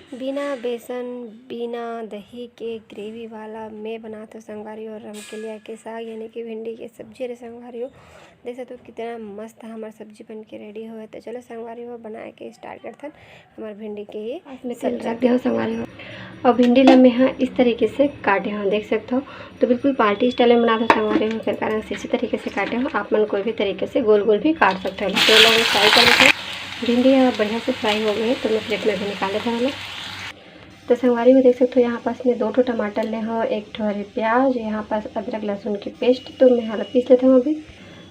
बिना बेसन बिना दही के ग्रेवी वाला मैं बनाता हूँ संगवारी और रमकेलिया के साग यानी कि भिंडी की सब्जी रे संगवारी हो। देख सकते हो कितना मस्त हमार सब्जी बन के रेडी हो। तो चलो संगवारी हो बना के स्टार्ट करते हैं हमार भिंडी के ये में तेल रख दे हो संगवारी हो। और भिंडी ला मैं यहाँ इस तरीके से काटे हो, देख सकते हो। तो बिल्कुल पार्टी स्टाइल में बना दो संगवारी हो, फिर कारण से इसी तरीके से काटे हो। आप मन कोई भी तरीके से गोल गोल भी काट सकते हो। तो लोग फ्राई कर लेते हैं। भिंडी यहाँ बढ़िया से फ्राई हो गई है तो मैं प्लेट में भी निकाल लेते हैं। तो संगवारी में देख सकते हो यहाँ पास में 2 ठो टमाटर ले हो, 1 ठो हरी प्याज, यहाँ पास अदरक लहसुन की पेस्ट तो मैं हालत पीस लेते हूँ अभी।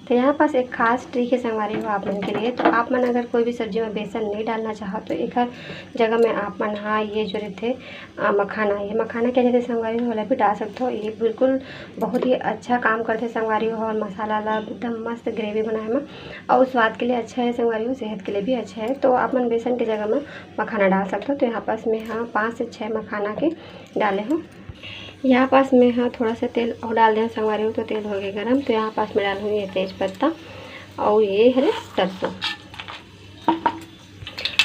तो यहाँ पास एक खास ट्रिक है संगवारी हो आप मन के लिए। तो आप मन अगर कोई भी सब्जी में बेसन नहीं डालना चाहो तो एक जगह में आप मन हाँ ये जो रहते मखाना, ये मखाना क्या रहते संगवारी हो वाला भी डाल सकते हो। ये बिल्कुल बहुत ही अच्छा काम करते संगवारी हो और मसाला ला एकदम मस्त ग्रेवी बनाए में और स्वाद के लिए अच्छा है संगवारी हो, सेहत के लिए भी अच्छा है। तो आप मन बेसन की जगह में मखाना डाल सकते हो। तो यहाँ पास मैं हाँ 5 से 6 मखाना के डाले हूँ। यहाँ पास मैं हाँ थोड़ा सा तेल और डाल दें संगवारी हो। तो तेल हो गया गरम। तो यहाँ पास मैं डालूँगी ये तेज पत्ता और ये है सरसों।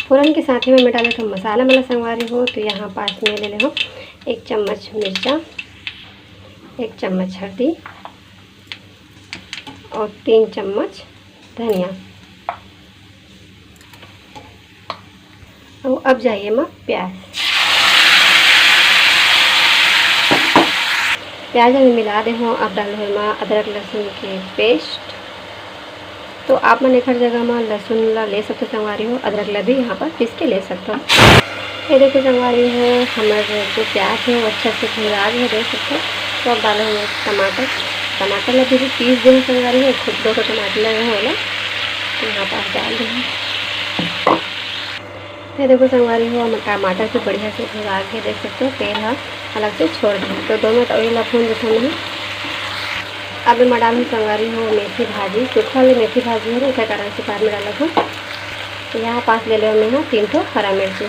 फ़ौरन के साथ ही मैं डाले तो मसाला वाला संगवारी हो। तो यहाँ पास में ले ले हो 1 चम्मच मिर्चा, 1 चम्मच हल्दी और 3 चम्मच धनिया। और अब जाइए मैं प्याज में मिला दे हो। अब डालो मैं अदरक लहसुन की पेस्ट। तो आप मन एक हर जगह में लहसुन ला ले सकते हो संगवारी हो, अदरक ला भी यहाँ पर पीस के ले सकते हो। ये देखो संगवारी हो हमारे जो प्याज है वो अच्छा से भुजा है, देख सकते हो। तो अब डालो हम टमाटर ला भी पीस दें संगवारी हो, खुद 2 टमाटर लगे हो तो यहाँ पास डाल दें। ये देखो संगवारी हो हम टमाटर भी बढ़िया से भुजा के देख सकते हो, तेल हाँ अलग से छोड़ दें। तो दोनों ऑयल भून देते हैं। अब मैं डालूँ संगवारी हो मेथी भाजी, सूखा वाली मेथी भाजी है उसके कारण से बाद में डाला हूँ। तो यहाँ पास ले लो मैं 3 ठो हरा मिर्ची।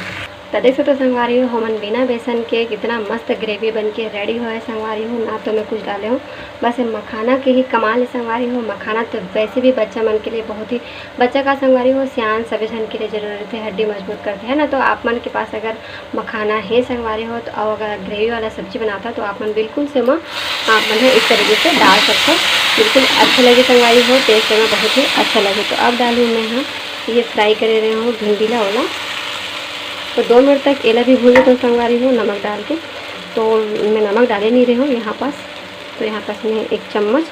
तो देख सकते हो संगवारी हो हमन बिना बेसन के कितना मस्त ग्रेवी बन के रेडी हो है संगवारी हो। ना तो मैं कुछ डाले हूँ, बस मखाना के ही कमाल है संगवारी हो। मखाना तो वैसे भी बच्चा मन के लिए बहुत ही बच्चा का संगवारी हो सियान सभी जन के लिए ज़रूरत है, हड्डी मजबूत करते हैं ना। तो आप मन के पास अगर मखाना है संगवारी हो तो और अगर ग्रेवी वाला सब्जी बनाता है तो आप मन बिल्कुल से आप मन इस तरीके से डाल सकते हो। बिल्कुल अच्छा लगे संगवारी हो, टेस्ट में बहुत ही अच्छा लगे। तो अब डालूँ मैं हाँ ये फ्राई करे रहे हूँ भिंडी ला वाला। तो 2 मिनट तक एला भी भून तो संगवारी हो नमक डाल के। तो मैं नमक डाले नहीं रही हूँ यहाँ पास। तो यहाँ पास मैं 1 चम्मच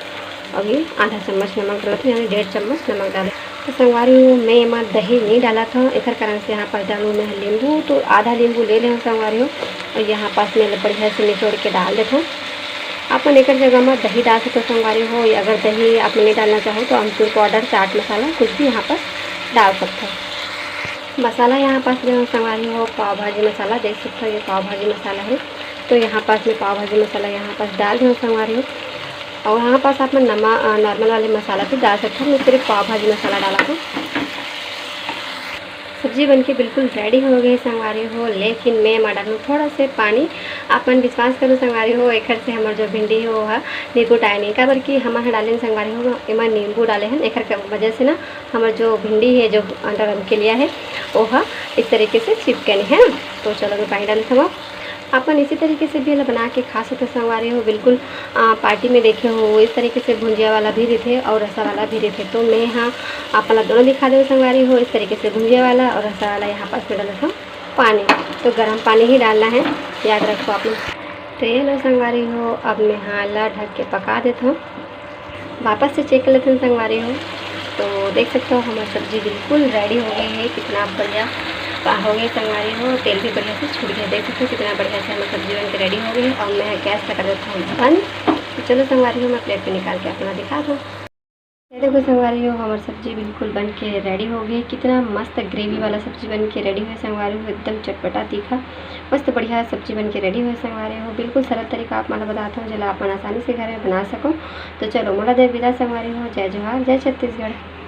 और ये आधा चम्मच नमक डाला था, यानी 1.5 चम्मच नमक डाले। तो संगवारी हो मैं यहाँ दही नहीं डाला था, एक कारण से यहाँ पास डालूँ मैं नींबू। तो आधा नींबू ले लें संगवारी हो और यहाँ पास मैं बढ़िया से निचोड़ के डाल देता हूँ। आप एक जगह में दही डाल सकते हो संगवारी हो, या अगर दही आप नहीं डालना चाहो तो अमचूर पाउडर, चाट मसाला कुछ भी यहाँ पर डाल सकते हो। मसाला यहाँ पास जो संगवारी हो पाव भाजी मसाला, देख सकते हो ये पाव भाजी मसाला है। तो यहाँ पास में पाव भाजी मसाला यहाँ पास डाल दूँ संगवारी हो। और यहाँ पास आप नॉर्मल वाले मसाला भी डाल सकते हो, मैं सिर्फ पाव भाजी मसाला डाला हूँ। सब्जी बनके बिल्कुल रेडी हो गई संगवारी हो, लेकिन मैं डालूँ थोड़ा से पानी। आप मन विश्वास करो संगवारी हो एक से हमारे जो भिंडी हो वह नींबू डाले नहीं, काबर कि हमारे डाले संगवारी हो एम नींबू डाले हैं। एक वजह से ना हमारे जो भिंडी है जो अंडा रम के लिया है वह इस तरीके से चिपके नहीं है। तो चलो मैं पानी डालते हूँ। आप इसी तरीके से भी बना के खा सकते संगवारी हो। बिल्कुल पार्टी में देखे हो इस तरीके से भुंजिया वाला भी रहते और रसा वाला भी रहते। तो मैं यहाँ आप दोनों दिखा दो संगवारी हो, इस तरीके से भुंजिया वाला और रसा वाला। यहाँ पास में डाला था पानी, तो गर्म पानी ही डालना है, याद रखो आप लोग। तो ये लो संगवारी हो अब मैं हाला ढक के पका देता हूँ। वापस से चेक कर लेते हैं संगवारी हो। तो देख सकते हो हमारी सब्ज़ी बिल्कुल रेडी हो गई है, कितना बढ़िया हो गई संगवारी हो। तेल भी बढ़िया से छूट गया, देख सकते हो कितना बढ़िया से हमारी सब्जी बन के रेडी हो गई है। और मैं गैस का कर देता हूँ बंद। तो चलो संगवारी हो मैं प्लेट पे निकाल के अपना दिखा दूँ। ये देखो संगवारी हो हमारी सब्जी बिल्कुल बन के रेडी हो गई। कितना मस्त ग्रेवी वाला सब्जी बन के रेडी हुई संगवारी हो, एकदम चटपटा तीखा मस्त बढ़िया सब्जी बन के रेडी हुई संगवारी हो। बिल्कुल सरल तरीका आप मैं बताता हूँ, जिला आप आसानी से घर में बना सको। तो चलो मोला दे विदा संगवारी हो। जय जोहार, जय छत्तीसगढ़।